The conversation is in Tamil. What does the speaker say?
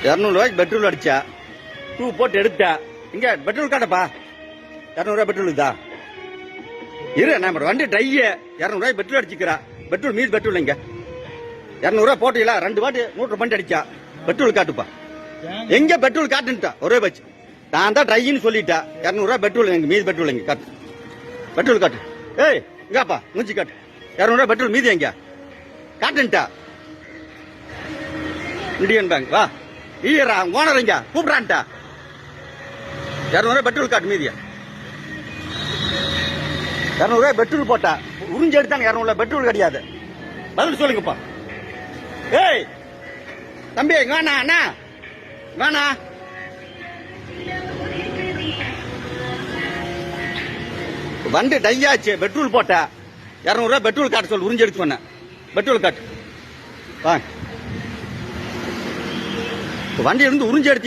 200 பெட்ரோல் அடிச்சா டூ போட்டு எடுத்தா இங்க பெட்ரோல் காட்டப்பா 200 பெட்ரோல் இதா இரு நம்ம வண்டி ட்ரைய 200 பெட்ரோல் அடிச்சுக்கிறா பெட்ரோல் மீது பெட்ரோல் இங்க 200 போட்டீங்களா 2 வாட்டி 100 பண்ட் அடிச்சா பெட்ரோல் காட்டுப்பா எங்க பெட்ரோல் காட்டுன்ட்டா ஒரே பட்ச நான் தான் ட்ரைன்னு சொல்லிட்டா 200 பெட்ரோல் எங்க மீது பெட்ரோல் எங்க காட்டு பெட்ரோல் காட்டு ஏய் இங்கப்பா மூஞ்சி காட்டு 200 பெட்ரோல் மீதி எங்க காட்டுன்ட்டா இந்தியன் பேங்க் வா ஈரா ஓனர் எங்க கூப்பிடான்ட்டா 200 பெட்ரோல் காட்டு மீதியா 200 பெட்ரோல் போட்டா உறிஞ்சு எடுத்தாங்க 200 பெட்ரோல் கிடையாது பதில் சொல்லுங்கப்பா ஏய் தம்பி வேணா அண்ணா வேணா வண்டி டையாச்சு பெட்ரோல் போட்டா 200 பெட்ரோல் காட்ட சொல்லு உறிஞ்சு எடுத்து சொன்ன பெட்ரோல் காட்டு வண்டி இருந்து உறிஞ்சு எடுத்து